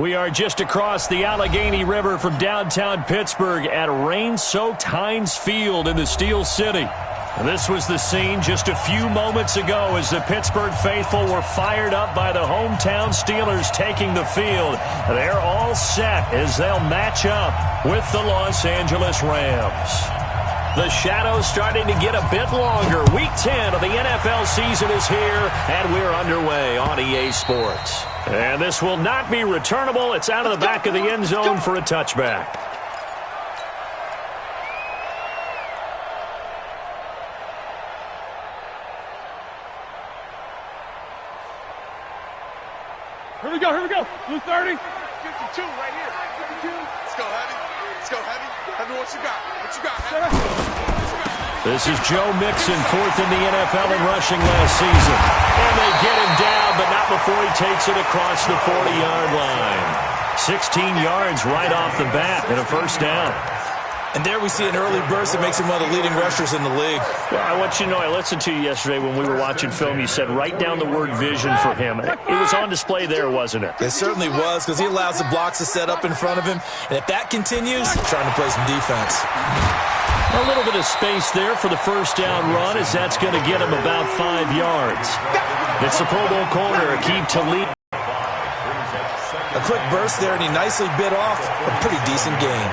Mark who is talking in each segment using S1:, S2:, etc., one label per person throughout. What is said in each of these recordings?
S1: We are just across the Allegheny River from downtown Pittsburgh at rain-soaked Heinz Field in the Steel City. This was the scene just a few moments ago as the Pittsburgh faithful were fired up by the hometown Steelers taking the field. They're all set as they'll match up with the Los Angeles Rams. The shadow's starting to get a bit longer. Week 10 of the NFL season is here, and we're underway on EA Sports. And this will not be returnable. It's out of the back of the end zone for a touchback.
S2: Here we go. Blue 30.
S3: 52 right here. 52. Let's go, heavy. Heavy, what you got, heavy?
S1: This is Joe Mixon, fourth in the NFL in rushing last season. And they get him down, but not before he takes it across the 40-yard line. 16 yards right off the bat and a first down.
S4: And there we see an early burst that makes him one of the leading rushers in the league.
S1: Well, I want you to know, I listened to you yesterday when we were watching film. You said write down the word vision for him. It was on display there, wasn't it?
S4: It certainly was, because he allows the blocks to set up in front of him. And if that continues, he's trying to play some defense.
S1: A little bit of space there for the first down run, as that's going to get him about 5 yards. It's the Pro Bowl corner, Aqib Talib.
S4: A quick burst there, and he nicely bit off a pretty decent gain.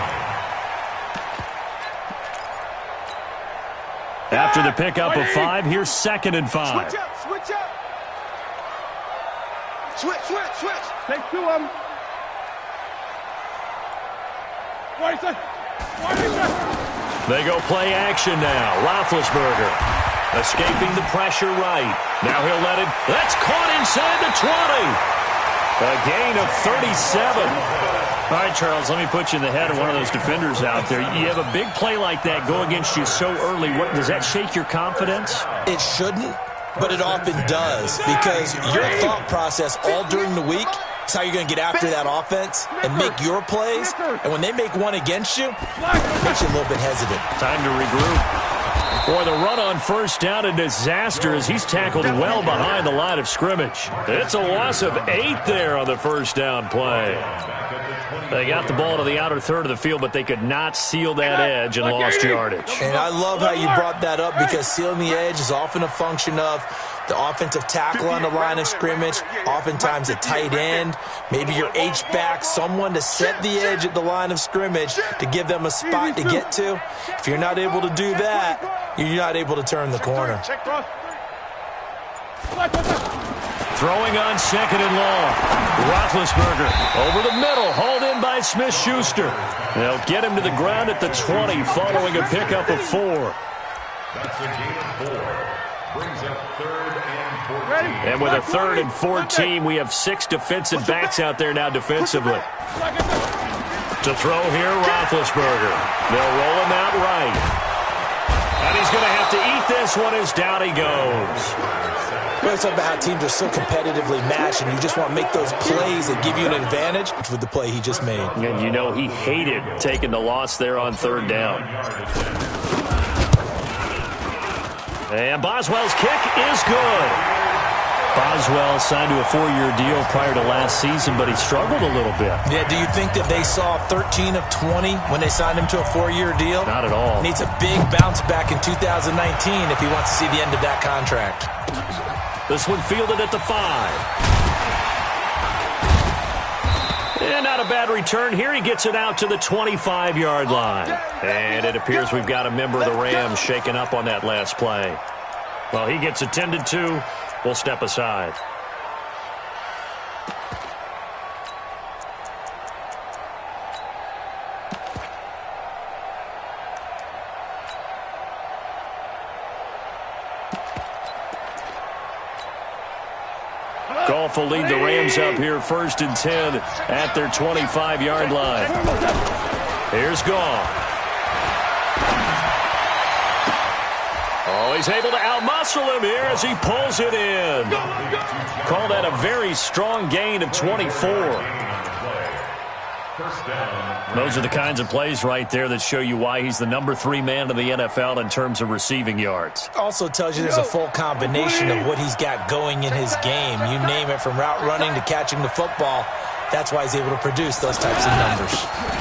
S1: After the pickup of 5, here's 2nd and 5.
S3: Switch up. Switch.
S2: Take 2 of them. Right side.
S1: They go play action now. Roethlisberger escaping the pressure right. Now he'll let it. That's caught inside the 20. A gain of 37. All right, Charles, let me put you in the head of one of those defenders out there. You have a big play like that go against you so early. What does that shake your confidence?
S4: It shouldn't, but it often does, because your thought process all during the week is how you're going to get after that offense and make your plays. And when they make one against you, it makes you a little bit hesitant.
S1: Time to regroup. For the run on first down, a disaster as he's tackled well behind the line of scrimmage. It's a loss of 8 there on the first down play. They got the ball to the outer third of the field, but they could not seal that edge and lost yardage.
S4: And I love how you brought that up, because sealing the edge is often a function of the offensive tackle on the line of scrimmage, oftentimes a tight end, maybe your H-back, someone to set the edge at the line of scrimmage to give them a spot to get to. If you're not able to do that, you're not able to turn the corner.
S1: Throwing on 2nd and long. Roethlisberger over the middle, hauled in by Smith-Schuster. They'll get him to the ground at the 20 following a pickup of 4.
S5: That's a gain of 4. Brings up 3rd and 14.
S1: And with a 3rd and 14, we have 6 defensive backs out there now defensively. To throw here, Roethlisberger. They'll roll him out right. And he's going to have to eat this one as down he goes.
S4: Well, it's about how teams are so competitively matched, and you just want to make those plays that give you an advantage with the play he just made.
S1: And you know he hated taking the loss there on 3rd down. And Boswell's kick is good. Boswell signed to a 4-year deal prior to last season, but he struggled a little bit.
S4: Yeah, do you think that they saw 13 of 20 when they signed him to a 4-year deal?
S1: Not at all.
S4: Needs a big bounce back in 2019 if he wants to see the end of that contract.
S1: This one fielded at the 5. And not a bad return here. He gets it out to the 25-yard line. And it appears we've got a member of the Rams shaken up on that last play. Well, he gets attended to. We'll step aside. Goff will lead the Rams up here 1st and 10 at their 25-yard line. Here's Goff. Oh, he's able to outmuscle him here as he pulls it in. Call that a very strong gain of 24. Those are the kinds of plays right there that show you why he's the number 3 man in the NFL in terms of receiving yards.
S4: Also tells you there's a full combination of what he's got going in his game. You name it, from route running to catching the football. That's why he's able to produce those types of numbers.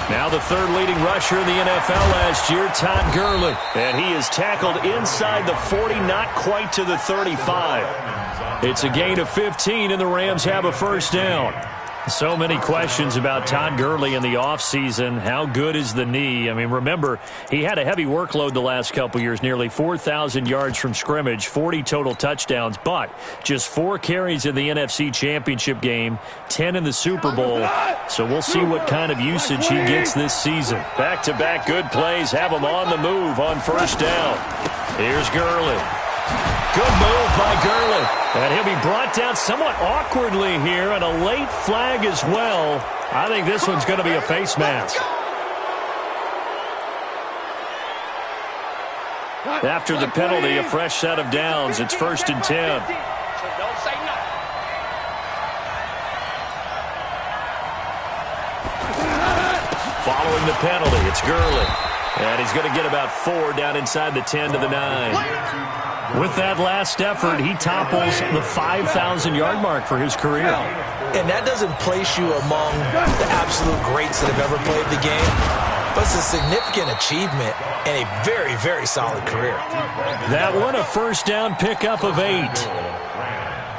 S1: Now the third leading rusher in the NFL last year, Todd Gurley. And he is tackled inside the 40, not quite to the 35. It's a gain of 15, and the Rams have a first down. So many questions about Todd Gurley in the offseason. How good is the knee? I mean, remember, he had a heavy workload the last couple years, nearly 4,000 yards from scrimmage, 40 total touchdowns, but just 4 carries in the NFC Championship game, 10 in the Super Bowl. So we'll see what kind of usage he gets this season. Back-to-back good plays have him on the move on first down. Here's Gurley. Good move by Gurley. And he'll be brought down somewhat awkwardly here, and a late flag as well. I think this one's going to be a face mask. After the penalty, a fresh set of downs. It's 1st and 10. Following the penalty, it's Gurley. And he's going to get about 4 down inside the 10 to the 9. With that last effort, he topples the 5,000-yard mark for his career.
S4: And that doesn't place you among the absolute greats that have ever played the game, but it's a significant achievement and a very, very solid career.
S1: That one, a first down pickup of 8.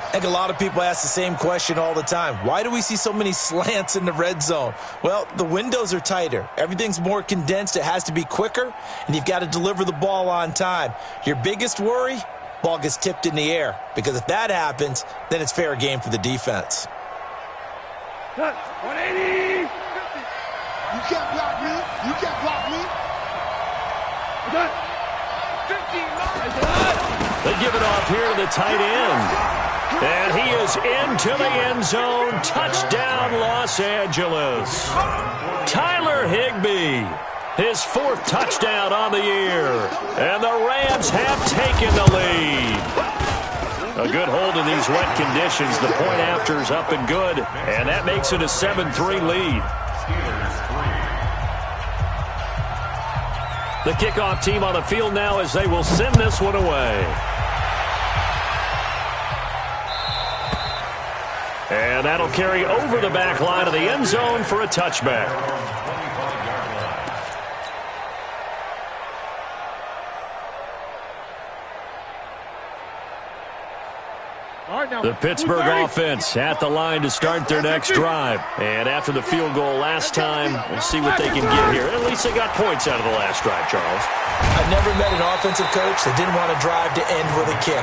S4: I think a lot of people ask the same question all the time. Why do we see so many slants in the red zone? Well, the windows are tighter. Everything's more condensed. It has to be quicker, and you've got to deliver the ball on time. Your biggest worry, ball gets tipped in the air, because if that happens, then it's fair game for the defense.
S2: 180. You
S3: can't block me. You can't block me.
S2: 15.
S1: They give it off here to the tight end. And he is into the end zone. Touchdown, Los Angeles. Tyler Higbee, his 4th touchdown on the year. And the Rams have taken the lead. A good hold in these wet conditions. The point after is up and good. And that makes it a 7-3 lead. The kickoff team on the field now as they will send this one away. And that'll carry over the back line of the end zone for a touchback. The Pittsburgh offense at the line to start their next drive. And after the field goal last time, we'll see what they can get here. At least they got points out of the last drive, Charles.
S4: I've never met an offensive coach that didn't want to drive to end with a kick.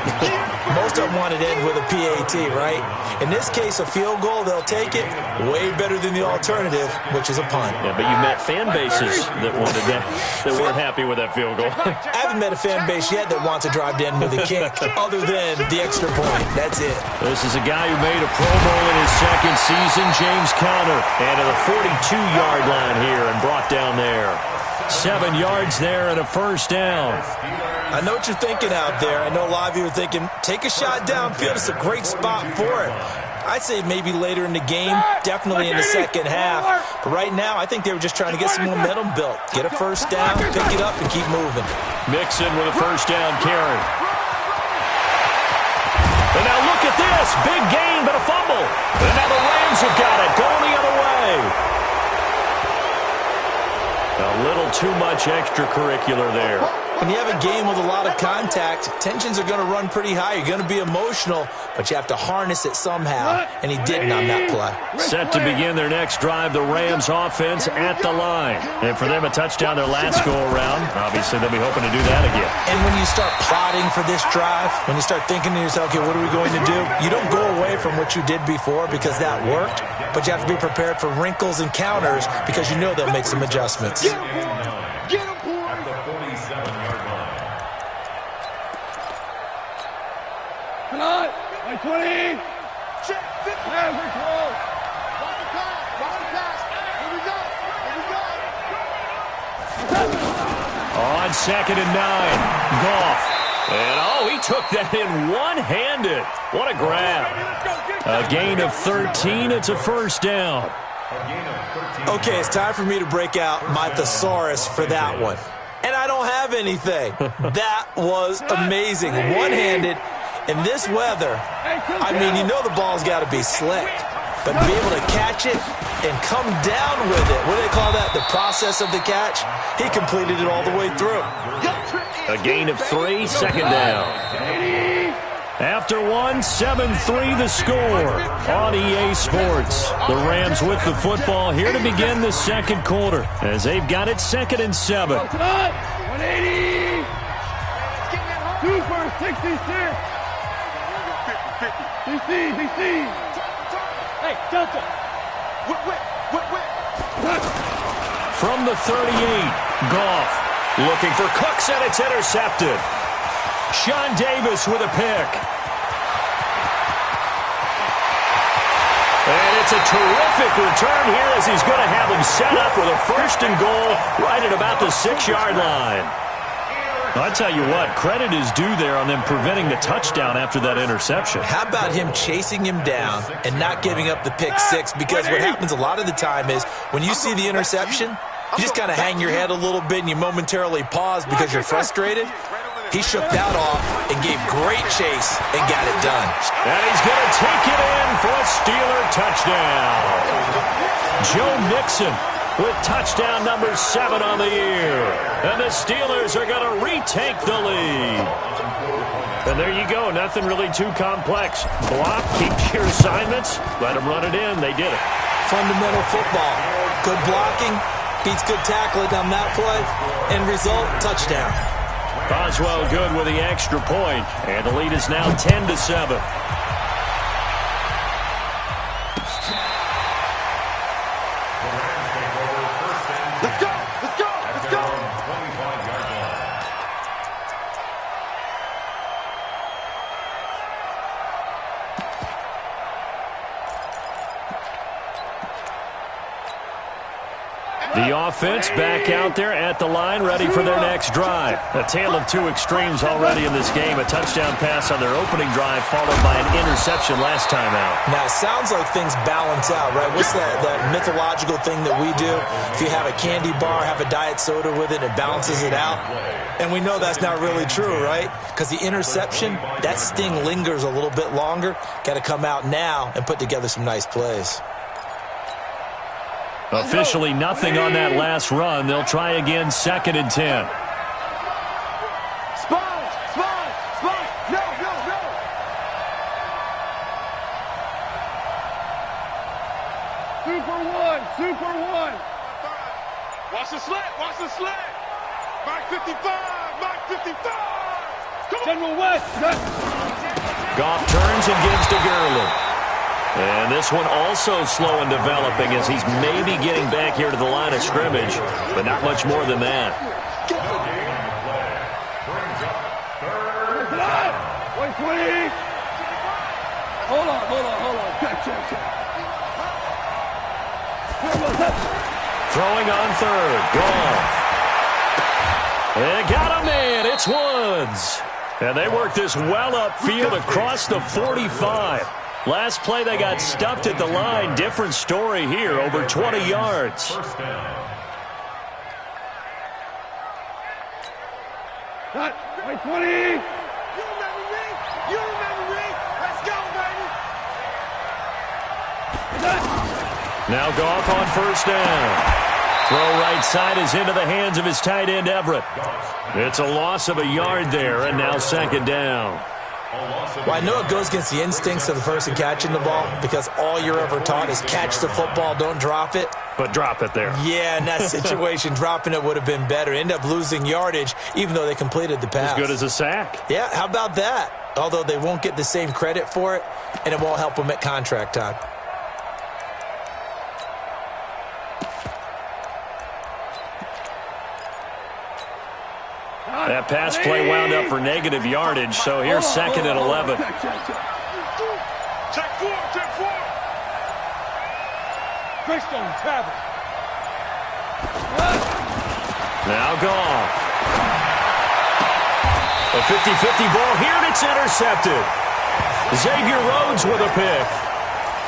S4: Most of them wanted to end with a PAT, right? In this case, a field goal, they'll take it. Way better than the alternative, which is a punt.
S1: Yeah, but you met fan bases that wanted that, that weren't happy with that field goal.
S4: I haven't met a fan base yet that wants to drive to end with a kick, other than the extra point. That's it.
S1: This is a guy who made a Pro Bowl in his 2nd season, James Conner. And at the 42-yard line here and brought down there. 7 yards there and a first down.
S4: I know what you're thinking out there. I know a lot of you are thinking, take a shot downfield. It's a great spot for it. I'd say maybe later in the game, definitely in the second half. But right now, I think they were just trying to get some momentum built. Get a first down, pick it up, and keep moving.
S1: Mixon with a first down carry. And now look at this. Big gain, but a fumble. And now the Rams have got it. Going the other way. A little too much extracurricular there.
S4: When you have a game with a lot of contact, tensions are going to run pretty high. You're going to be emotional, but you have to harness it somehow, and he didn't on that play.
S1: Set to begin their next drive, the Rams offense at the line. And for them, a touchdown their last go-around. Obviously, they'll be hoping to do that again.
S4: And when you start plotting for this drive, when you start thinking to yourself, okay, what are we going to do? You don't go away from what you did before because that worked, but you have to be prepared for wrinkles and counters because you know they'll make some adjustments.
S3: Get him, boy.
S5: At the 47-yard line.
S2: Come on. 20.
S3: Check.
S2: Yeah, we're close.
S3: Watch the pass. Watch the pass. Here we go. Here we go.
S1: On 2nd and 9, Goff. And, he took that in one-handed. What a grab. A gain of 13. It's a first down.
S4: Okay, it's time for me to break out my thesaurus for that one. And I don't have anything. That was amazing. One-handed in this weather. I mean, you know the ball's got to be slick. but to be able to catch it and come down with it, what do they call that, the process of the catch? He completed it all the way through.
S1: A gain of 3, second down. After 1, 7-3 the score on EA Sports. The Rams with the football here to begin the second quarter as they've got it 2nd and 7.
S2: 180. 2 for 66. 60. Hey, Delta.
S1: From the 38, Goff looking for Cooks, and it's intercepted. Sean Davis with a pick. And it's a terrific return here as he's going to have him set up with a 1st and goal right at about the 6-yard line. I'll tell you what, credit is due there on them preventing the touchdown after that interception.
S4: How about him chasing him down and not giving up the pick 6? Because what happens a lot of the time is when you see the interception, you just kind of hang your head a little bit and you momentarily pause because you're frustrated. He shook that off and gave great chase and got it done.
S1: And he's going to take it in for a Steeler touchdown. Joe Mixon with touchdown number 7 on the year. And the Steelers are going to retake the lead. And there you go. Nothing really too complex. Block, keep your assignments, let them run it in. They did it.
S4: Fundamental football. Good blocking, beats good tackling on that play. End result, touchdown.
S1: Boswell good with the extra point. And the lead is now 10-7. The offense back out there at the line, ready for their next drive. A tale of 2 extremes already in this game. A touchdown pass on their opening drive, followed by an interception last time out.
S4: Now, it sounds like things balance out, right? What's that mythological thing that we do? If you have a candy bar, have a diet soda with it, it balances it out. And we know that's not really true, right? Because the interception, that sting lingers a little bit longer. Got to come out now and put together some nice plays.
S1: Officially nothing on that last run. They'll try again, 2nd and 10.
S2: Spot. No. Super one.
S3: Watch the slant. Mark 55. Come on.
S2: General West.
S1: Goff turns and gives to Gurley. And this one also slow in developing as he's maybe getting back here to the line of scrimmage, but not much more than that.
S2: Wait, 20. Hold on. Check.
S1: Throwing on 3rd. Goff. And got a man. It's Woods. And they work this well upfield across the 45. Last play, they got stuffed at the line. Different story here, over 20 yards.
S5: First down.
S2: Cut. Wait, 20.
S3: You remember me. Let's go, baby.
S1: Now Goff on 1st down. Throw right side is into the hands of his tight end, Everett. It's a loss of a yard there, and now 2nd down.
S4: Well, I know it goes against the instincts of the person catching the ball because all you're ever taught is catch the football, don't drop it.
S1: But drop it there.
S4: Yeah, in that situation, dropping it would have been better. End up losing yardage, even though they completed the pass.
S1: As good as a sack.
S4: Yeah, how about that? Although they won't get the same credit for it, and it won't help them at contract time.
S1: That pass play wound up for negative yardage, so here's 2nd and 11.
S3: Check 4.
S2: Greystone, travel.
S1: Now Goff. A 50-50 ball here, and it's intercepted. Xavier Rhodes with a pick.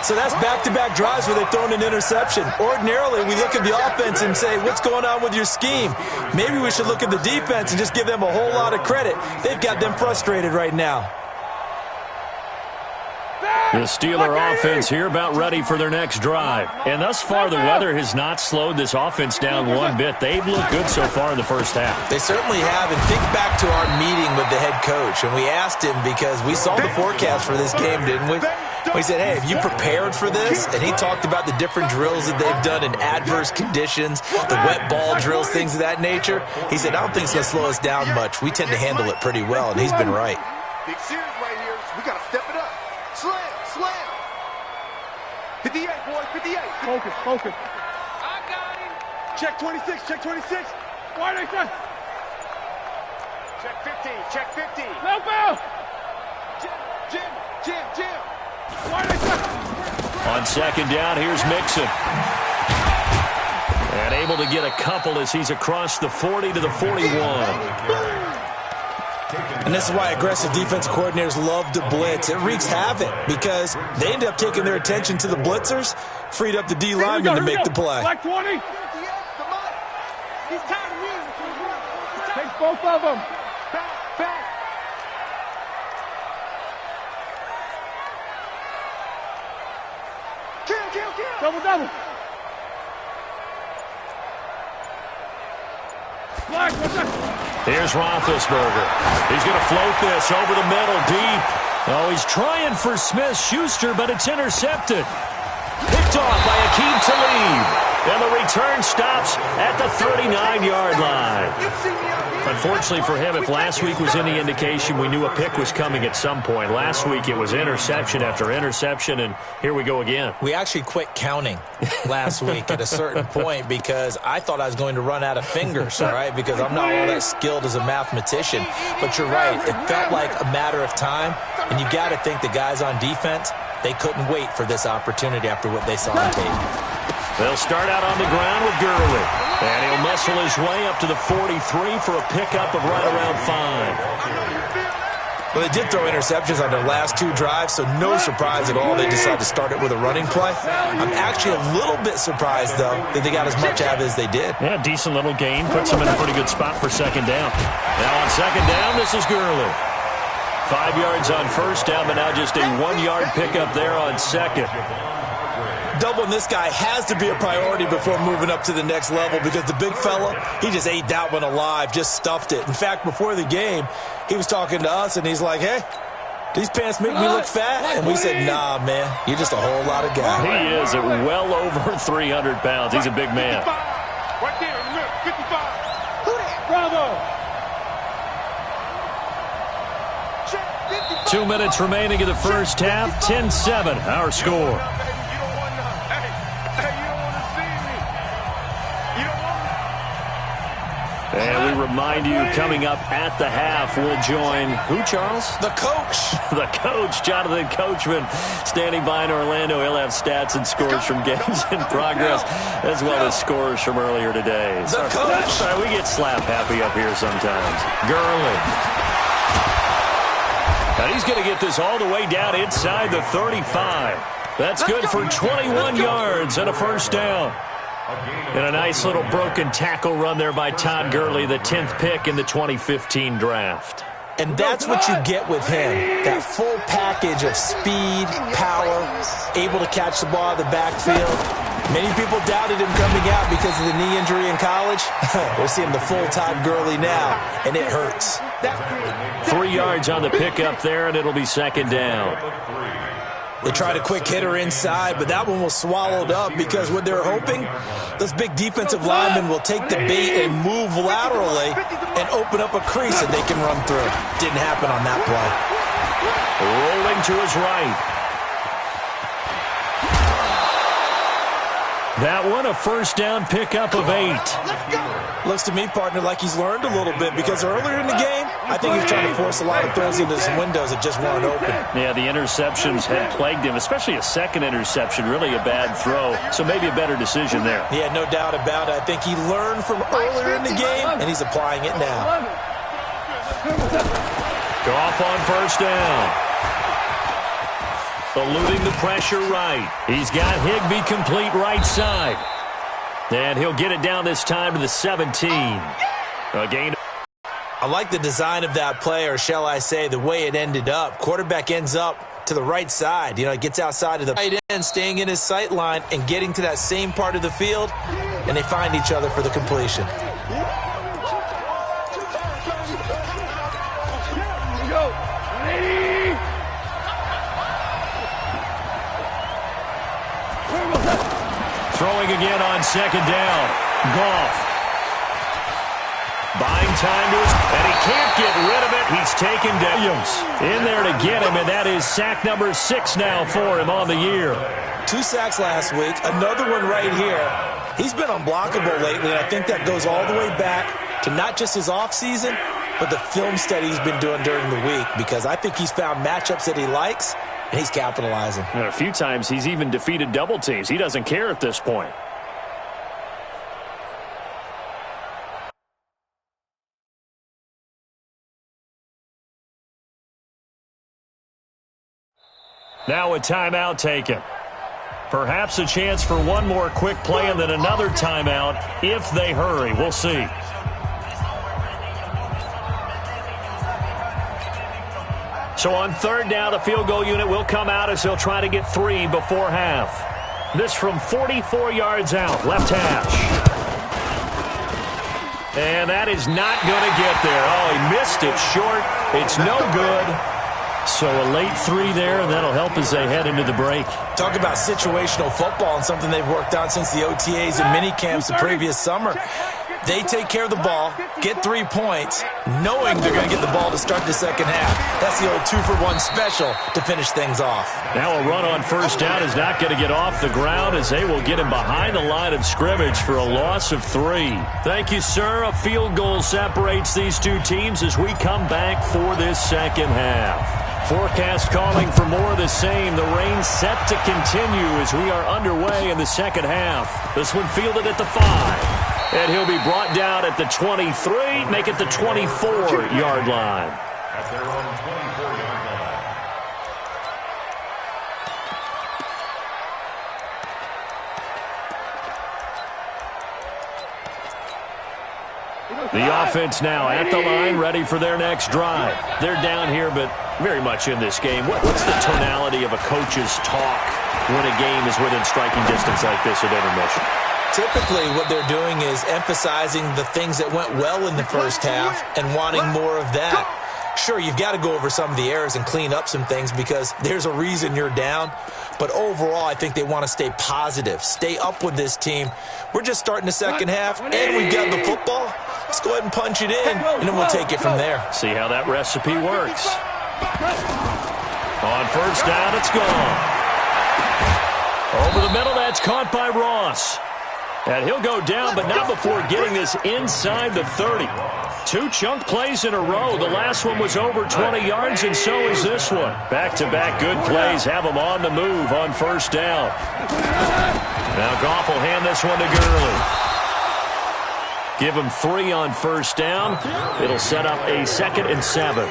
S4: So that's back-to-back drives where they've thrown an interception. Ordinarily, we look at the offense and say, what's going on with your scheme? Maybe we should look at the defense and just give them a whole lot of credit. They've got them frustrated right now.
S1: The Steeler offense here about ready for their next drive. And thus far, the weather has not slowed this offense down one bit. They've looked good so far in the first half.
S4: They certainly have. And think back to our meeting with the head coach. And we asked him, because we saw the forecast for this game, didn't we? We said, hey, have you prepared for this? And he talked about the different drills that they've done in adverse conditions, the wet ball drills, things of that nature. He said, I don't think it's going to slow us down much. We tend to handle it pretty well, and he's been right.
S3: Big series right here. We got to step it up. Slam. 58, boy, 58.
S2: Focus.
S3: I got him. Check 26.
S2: Why they say?
S3: Check 15.
S2: No foul.
S3: Jim.
S2: Why they say?
S1: On second down, here's Mixon. And able to get a couple as he's across the 40 to the 41.
S4: And this is why aggressive defensive coordinators love to blitz. It wreaks havoc because they end up taking their attention to the blitzers, freed up the D lineman to make the play.
S2: Like 20.
S3: He's tired of music.
S2: Take both of them.
S3: Back. Kill.
S2: Double. Flag, what's that?
S1: Here's Roethlisberger. He's going to float this over the middle, deep. Oh, he's trying for Smith-Schuster, but it's intercepted. Picked off by Akeem Talib. And the return stops at the 39-yard line. Unfortunately for him, if last week was any indication, we knew a pick was coming at some point. Last week it was interception after interception, and here we go again.
S4: We actually quit counting last week at a certain point because I thought I was going to run out of fingers, all right, because I'm not all that skilled as a mathematician. But you're right. It felt like a matter of time, and you got to think the guys on defense, they couldn't wait for this opportunity after what they saw on tape.
S1: They'll start out on the ground with Gurley. And he'll muscle his way up to the 43 for a pickup of right around 5.
S4: Well, they did throw interceptions on their last two drives, so no surprise at all they decided to start it with a running play. I'm actually a little bit surprised, though, that they got as much out of it as they did.
S1: Yeah, decent little gain. Puts them in a pretty good spot for second down. Now on second down, this is Gurley. 5 yards on first down, but now just a 1-yard pickup there on second.
S4: Doubling this guy has to be a priority before moving up to the next level because the big fella, he just ate that one alive, just stuffed it. In fact, before the game, he was talking to us, and he's like, hey, these pants make me look fat? And we said, nah, man, you're just a whole lot of guy.
S1: He is at well over 300 pounds. He's a big man.
S3: Right there in the middle, 55.
S2: Bravo.
S1: 2 minutes remaining in the first half. 10-7, our score. And we remind you, coming up at the half, we'll join who, Charles?
S4: The coach.
S1: The coach, Jonathan Coachman, standing by in Orlando. He'll have stats and scores from games in progress, as well as scores from earlier today.
S4: The coach.
S1: Sorry, we get slap happy up here sometimes. Gurley. And he's going to get this all the way down inside the 35. That's good for 21 yards and a first down. And a nice little broken tackle run there by Todd Gurley, the 10th pick in the 2015 draft.
S4: And that's what you get with him, that full package of speed, power, able to catch the ball out of the backfield. Many people doubted him coming out because of the knee injury in college. We're seeing the full Todd Gurley now, and it hurts.
S1: 3 yards on the pickup there, and it'll be second down.
S4: They tried a quick hitter inside, but that one was swallowed up because what they're hoping, those big defensive linemen will take the bait and move laterally and open up a crease that they can run through. Didn't happen on that play.
S1: Rolling to his right. That one, a first down pickup of 8.
S4: Looks to me, partner, like he's learned a little bit because earlier in the game, I think he was trying to force a lot of throws into some windows that just weren't open.
S1: Yeah, the interceptions had plagued him, especially a second interception, really a bad throw. So maybe a better decision there.
S4: Yeah, no doubt about it. I think he learned from earlier in the game, and he's applying it now.
S1: Off on first down. Eluding the pressure right. He's got Higbee complete right side. And he'll get it down this time to the 17. Again.
S4: I like the design of that play, or shall I say the way it ended up. Quarterback ends up to the right side. He gets outside of the tight end, staying in his sight line and getting to that same part of the field, and they find each other for the completion.
S1: Throwing again on second down. Goff. Buying time to his, and he can't get rid of it. He's taken Williams in there to get him, and that is sack number 6 now for him on the year.
S4: 2 sacks last week, another one right here. He's been unblockable lately, and I think that goes all the way back to not just his offseason, but the film study he's been doing during the week, because I think he's found matchups that he likes, and he's capitalizing.
S1: And a few times he's even defeated double teams. He doesn't care at this point. Now a timeout taken. Perhaps a chance for one more quick play and then another timeout if they hurry. We'll see. So on third down, the field goal unit will come out as they'll try to get 3 before half. This from 44 yards out, left hash. And that is not going to get there. Oh, he missed it short. It's no good. So a late 3 there, and that'll help as they head into the break.
S4: Talk about situational football and something they've worked on since the OTAs and mini camps the previous summer. They take care of the ball, get 3 points, knowing they're going to get the ball to start the second half. That's the old 2-for-1 special to finish things off.
S1: Now a run on first down is not going to get off the ground as they will get him behind the line of scrimmage for a loss of 3. Thank you, sir. A field goal separates these two teams as we come back for this second half. Forecast calling for more of the same. The rain set to continue as we are underway in the second half. This one fielded at the 5. And he'll be brought down at the 23, make it the 24-yard line.
S5: At their own 24-yard line.
S1: The offense now at the line, ready for their next drive. They're down here, but very much in this game. What's the tonality of a coach's talk when a game is within striking distance like this at intermission?
S4: Typically, what they're doing is emphasizing the things that went well in the first half and wanting more of that. Sure, you've got to go over some of the errors and clean up some things because there's a reason you're down. But overall, I think they want to stay positive, stay up with this team. We're just starting the second half, and we've got the football. Let's go ahead and punch it in, and then we'll take it from there.
S1: See how that recipe works. On first down, it's gone. Over the middle, that's caught by Ross. And he'll go down, but not before getting this inside the 30. 2 chunk plays in a row. The last one was over 20 yards, and so is this one. Back-to-back good plays have them on the move on first down. Now Goff will hand this one to Gurley. Give him 3 on first down. It'll set up a 2nd and 7.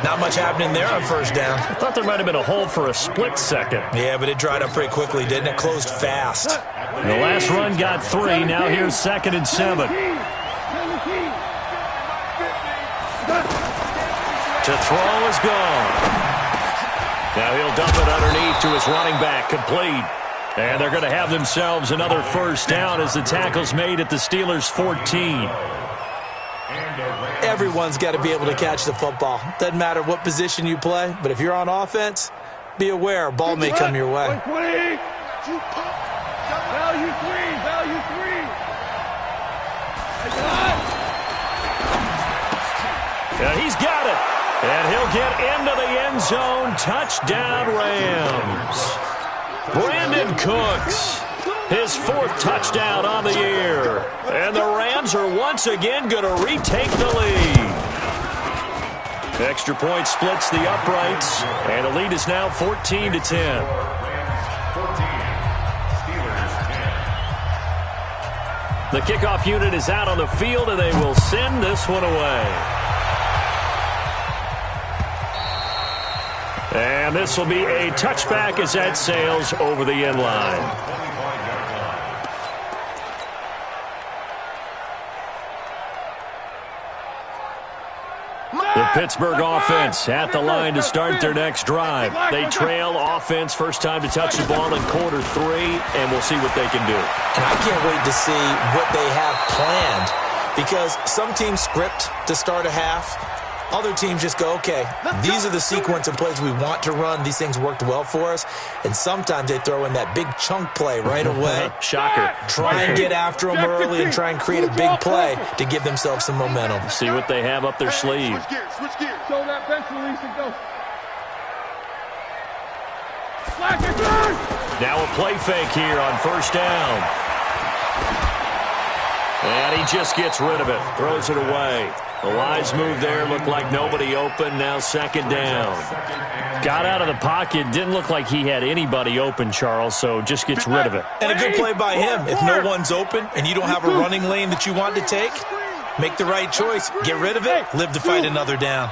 S4: Not much happening there on first down.
S1: I thought there might have been a hole for a split second.
S4: Yeah, but it dried up pretty quickly, didn't it? Closed fast.
S1: The last run got 3. Now here's 2nd and 7. To throw is gone. Now he'll dump it underneath to his running back. Complete. And they're going to have themselves another first down as the tackle's made at the Steelers' 14.
S4: Everyone's got to be able to catch the football. Doesn't matter what position you play, but if you're on offense, be aware a ball may come your way.
S2: Value 3.
S1: And he's got it. And he'll get into the end zone. Touchdown, Rams. Brandon Cooks, his 4th touchdown on the year. And the Rams are once again going to retake the lead. Extra point splits the uprights, and the lead is now 14-10.
S5: Rams 14, Steelers 10.
S1: The kickoff unit is out on the field, and they will send this one away. And this will be a touchback as that sails over the end line. The Pittsburgh offense at the line to start their next drive. They trail offense first time to touch the ball in quarter 3, and we'll see what they can do.
S4: And I can't wait to see what they have planned, because some teams script to start a half. Other teams just go, okay, these are the sequence of plays we want to run. These things worked well for us. And sometimes they throw in that big chunk play right away.
S1: Shocker.
S4: Try and get after them early and try and create a big play to give themselves some momentum.
S1: See what they have up their sleeve.
S3: Switch gears, switch gears.
S2: Show that bench release and go. Flag it, turn!
S1: Now a play fake here on first down. And he just gets rid of it, throws it away. The wise move there, looked like nobody open, now second down. Got out of the pocket, didn't look like he had anybody open, Charles, so just gets rid of it.
S4: And a good play by him. If no one's open and you don't have a running lane that you want to take, make the right choice. Get rid of it, live to fight another down.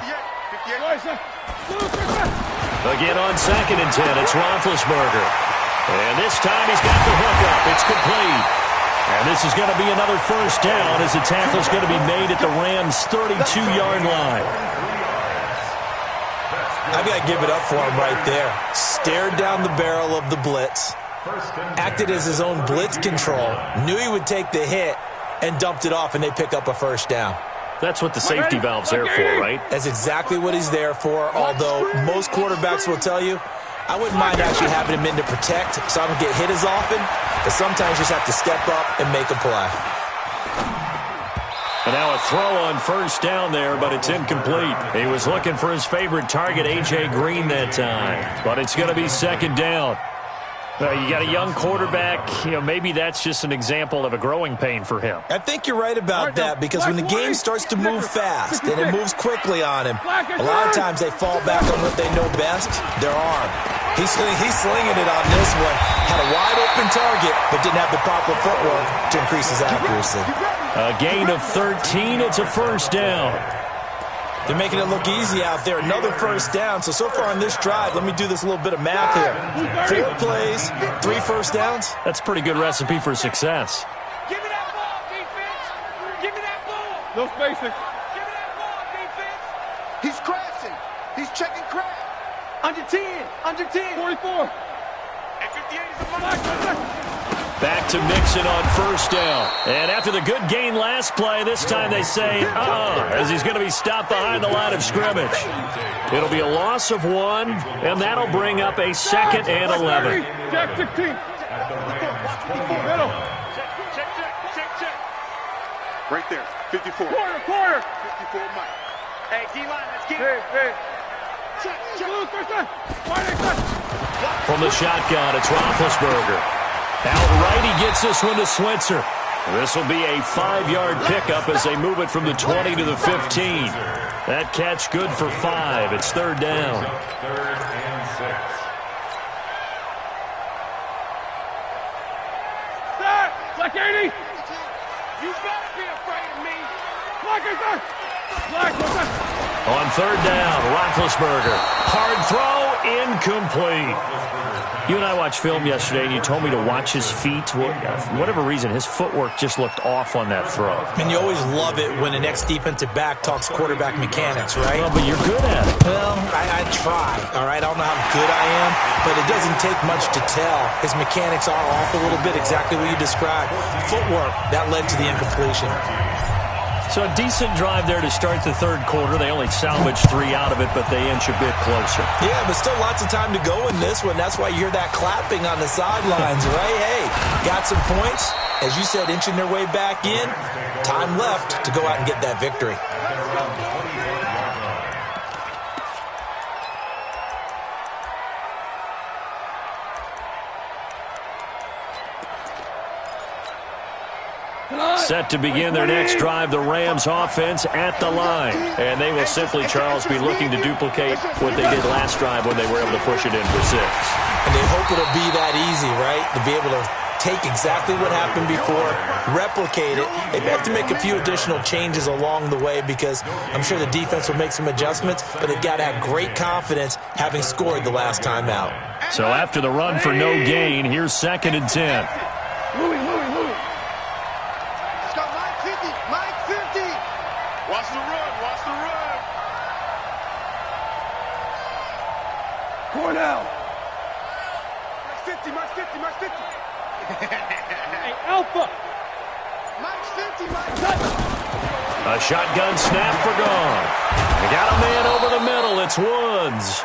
S1: Again on second and 10, it's Roethlisberger. And this time he's got the hook up, it's complete. And this is going to be another first down as the tackle is going to be made at the Rams' 32-yard line.
S4: I've got to give it up for him right there. Stared down the barrel of the blitz, acted as his own blitz control, knew he would take the hit, and dumped it off, and they pick up a first down.
S1: That's what the safety valve's there for, right?
S4: That's exactly what he's there for, although most quarterbacks will tell you, I wouldn't mind actually having him in to protect so I don't get hit as often, but sometimes you just have to step up and make a play.
S1: And now a throw on first down there, but it's incomplete. He was looking for his favorite target, A.J. Green, that time. But it's going to be second down. You got a young quarterback. Maybe that's just an example of a growing pain for him.
S4: I think you're right about that, because when the game starts to move fast and it moves quickly on him, a lot of times they fall back on what they know best, their arm. He's slinging it on this one. Had a wide open target, but didn't have the proper footwork to increase his accuracy.
S1: A gain of 13. It's a first down.
S4: They're making it look easy out there. Another first down. So far on this drive, let me do this little bit of math here. 4 plays, 3 first downs.
S1: That's a pretty good recipe for success.
S2: Give me that ball, defense! Give me that ball! No spacing. Give me that ball, defense!
S3: He's crashing. He's checking crash.
S2: Under 10. Under 10. 44.
S3: And 58 is a flag.
S1: Back to Mixon on first down. And after the good gain last play, this time they say, as he's going to be stopped behind the line of scrimmage. It'll be a loss of 1, and that'll bring up a second and 11.
S2: Jack 16. Middle.
S3: Check. Right there. 54.
S2: Quarter.
S3: 54 Mike. Hey, D-line, let's get it.
S2: Hey.
S3: Check.
S1: From the shotgun, it's Roethlisberger. Outright, he gets this one to Switzer. This will be a 5-yard pickup as they move it from the 20 to the 15. That catch good for 5. It's third down.
S5: Third and 6.
S2: Set. Black 80.
S3: You better be afraid of me.
S2: Black 80. Black 80.
S1: On third down, Roethlisberger. Hard throw, incomplete. You and I watched film yesterday, and you told me to watch his feet. For whatever reason, his footwork just looked off on that throw.
S4: And you always love it when an ex-defensive back talks quarterback mechanics, right?
S1: Well, but you're good at it.
S4: Well, I try, all right? I don't know how good I am, but it doesn't take much to tell. His mechanics are off a little bit, exactly what you described. Footwork, that led to the incompletion.
S1: So a decent drive there to start the third quarter. They only salvaged 3 out of it, but they inch a bit closer.
S4: Yeah, but still lots of time to go in this one. That's why you hear that clapping on the sidelines, right? Hey, got some points. As you said, inching their way back in. Time left to go out and get that victory.
S1: Set to begin their next drive, the Rams offense at the line. And they will simply, Charles, be looking to duplicate what they did last drive when they were able to push it in for 6.
S4: And they hope it'll be that easy, right? To be able to take exactly what happened before, replicate it. They may have to make a few additional changes along the way because I'm sure the defense will make some adjustments, but they've got to have great confidence having scored the last time out.
S1: So after the run for no gain, here's second and 10.
S2: Louis.
S3: It's got Mike 50. Watch the run.
S2: Cornell. Max 50, Max 50, Max 50. Hey, Alpha. Max 50, Max 50.
S1: A shotgun snap for Goff. They got a man over the middle. It's Woods.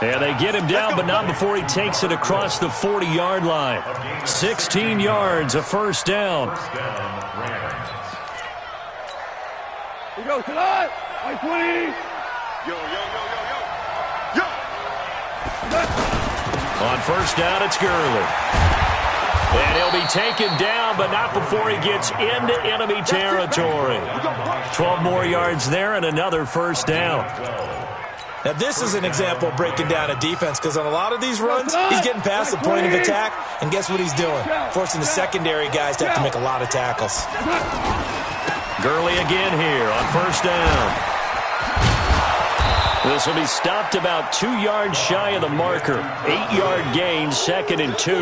S1: And they get him down, but not before he takes it across the 40-yard line. 16 yards, a first down.
S2: We go tonight. 20. Yo.
S1: On first down, it's Gurley. And he'll be taken down, but not before he gets into enemy territory. 12 more yards there and another first down.
S4: Now, this is an example of breaking down a defense, because on a lot of these runs, he's getting past the point of attack, and guess what he's doing? Forcing the secondary guys to have to make a lot of tackles.
S1: Gurley again here on first down. This will be stopped about 2 yards shy of the marker. 8-yard gain, 2nd and 2.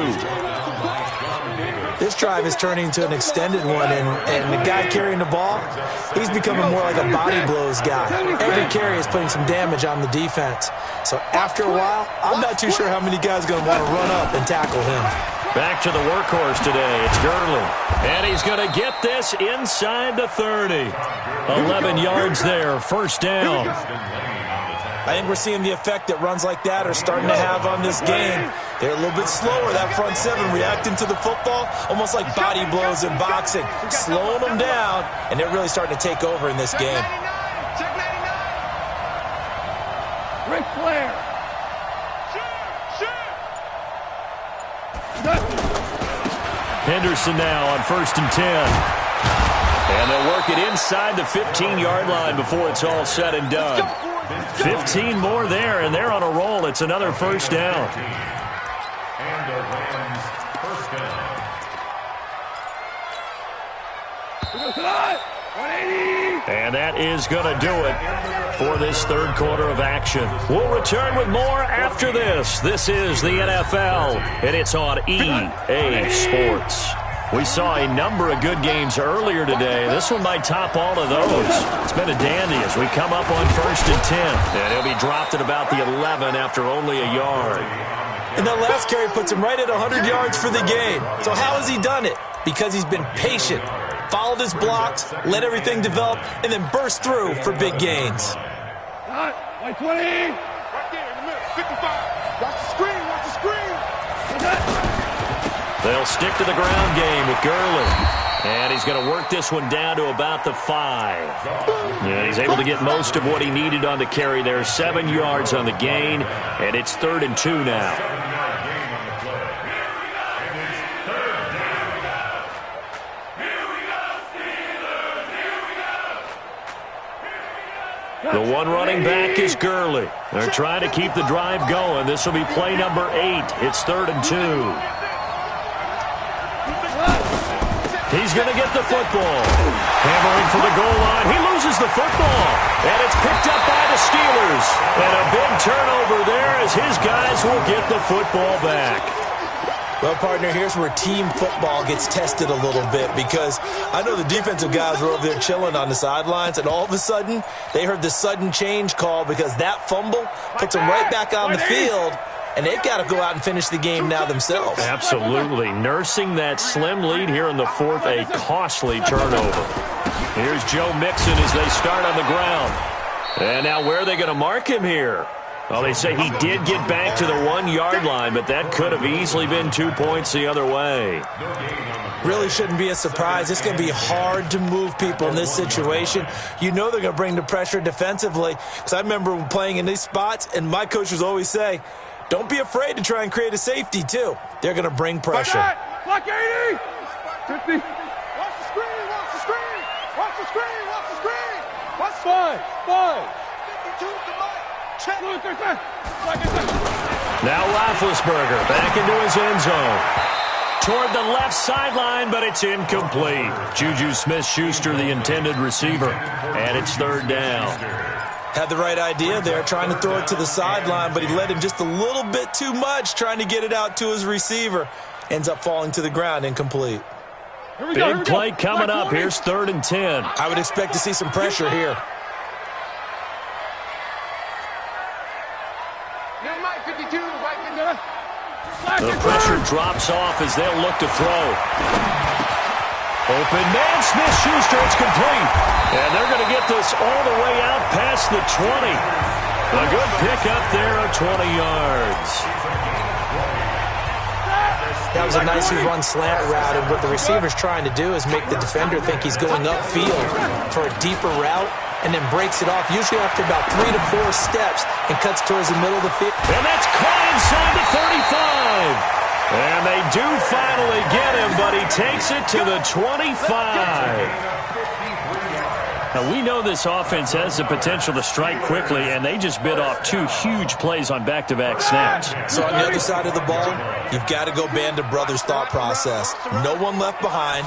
S4: This drive is turning into an extended one, and the guy carrying the ball, he's becoming more like a body blows guy. Every carry is putting some damage on the defense. So after a while, I'm not too sure how many guys are going to want to run up and tackle him.
S1: Back to the workhorse today. It's Gurley. And he's going to get this inside the 30. 11 yards there, first down.
S4: I think we're seeing the effect that runs like that are starting to have on this game. They're a little bit slower, that front seven, reacting to the football, almost like body blows in boxing, slowing them down, and they're really starting to take over in this game.
S2: Ric Flair.
S1: Henderson now on first and 10. And they'll work it inside the 15-yard line before it's all said and done. 15 more there, and they're on a roll. It's another first down.
S5: And the Rams, first down.
S1: And that is going to do it for this third quarter of action. We'll return with more after this. This is the NFL, and it's on EA Sports. We saw a number of good games earlier today. This one might top all of those. It's been a dandy as we come up on first and 10. And he'll be dropped at about the 11 after only a yard.
S4: And that last carry puts him right at 100 yards for the game. So how has he done it? Because he's been patient, followed his blocks, let everything develop, and then burst through for big gains.
S2: 20. Right there in the middle. 55. Watch the screen. Watch the screen.
S1: They'll stick to the ground game with Gurley. And he's going to work this one down to about the 5. And he's able to get most of what he needed on the carry there. 7 yards on the gain, and it's 3rd and 2 now. The one running back is Gurley. They're trying to keep the drive going. This will be play number 8. It's 3rd and 2. He's going to get the football. Hammering for the goal line. He loses the football. And it's picked up by the Steelers. And a big turnover there as his guys will get the football back.
S4: Well, partner, here's where team football gets tested a little bit, because I know the defensive guys were over there chilling on the sidelines, and all of a sudden, they heard the sudden change call because that fumble puts them right back on the field. And they've got to go out and finish the game now themselves.
S1: Absolutely. Nursing that slim lead here in the 4th, a costly turnover. Here's Joe Mixon as they start on the ground. And now where are they going to mark him here? Well, they say he did get back to the 1-yard line, but that could have easily been 2 points the other way.
S4: Really shouldn't be a surprise. It's going to be hard to move people in this situation. You know they're going to bring the pressure defensively. Because I remember playing in these spots, and my coaches always say, don't be afraid to try and create a safety, too. They're going to bring pressure.
S2: Block 80. 50. Watch the screen. Watch the screen. Watch the screen. Watch the screen. Watch 5. 52 to Mike. Check.
S1: Now Roethlisberger back into his end zone. Toward the left sideline, but it's incomplete. Juju Smith-Schuster, the intended receiver. And it's 3rd down.
S4: Had the right idea there, trying to throw it to the sideline, but he let him just a little bit too much, trying to get it out to his receiver. Ends up falling to the ground, incomplete.
S1: Big play coming up. Here's 3rd and 10.
S4: I would expect to see some pressure here.
S1: The pressure drops off as they'll look to throw. Open man, Smith-Schuster, it's complete. And they're going to get this all the way out past the 20. A good pickup there of 20 yards.
S4: That was a nicely run slant route, and what the receiver's trying to do is make the defender think he's going upfield for a deeper route, and then breaks it off, usually after about 3 to 4 steps, and cuts towards the middle of the field.
S1: And that's caught inside the 35. And they do finally get him, but he takes it to the 25. Now, we know this offense has the potential to strike quickly, and they just bit off 2 huge plays on back-to-back snaps.
S4: So on the other side of the ball, you've got to go band of brothers thought process. No one left behind,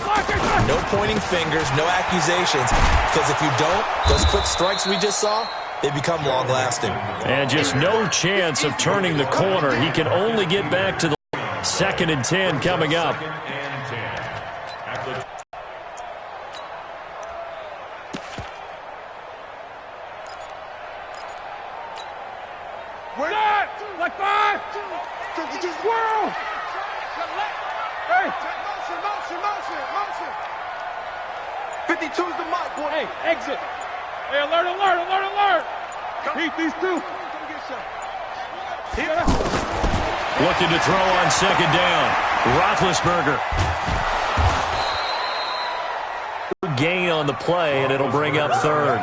S4: no pointing fingers, no accusations, because if you don't, those quick strikes we just saw, they become long-lasting.
S1: And just no chance of turning the corner. He can only get back to the 2nd and 10 coming up.
S2: We're not! Like 5! Squirrel! Hey! Motion! 52's the mic, boy. Hey, exit! Hey, alert! Beat these 2.
S1: Looking to throw on 2nd down. Roethlisberger. Gain on the play, and it'll bring up 3rd.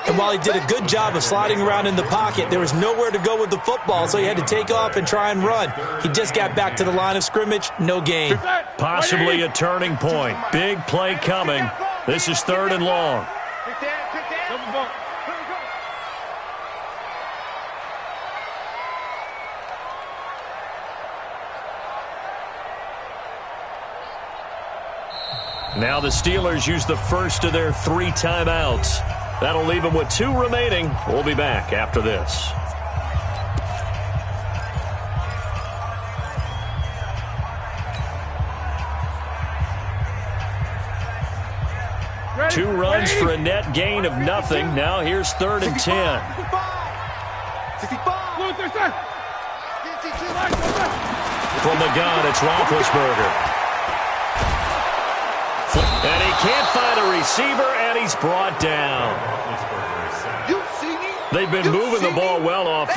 S4: And while he did a good job of sliding around in the pocket, there was nowhere to go with the football, so he had to take off and try and run. He just got back to the line of scrimmage, no gain.
S1: Possibly a turning point. Big play coming. This is 3rd and long. Now the Steelers use the first of their 3 timeouts. That'll leave them with 2 remaining. We'll be back after this. Ready, 2 runs for a net gain of nothing. Now here's 3rd and 10. From the gun, it's Roethlisberger. And he can't find a receiver, and he's brought down. They've been moving the ball well off.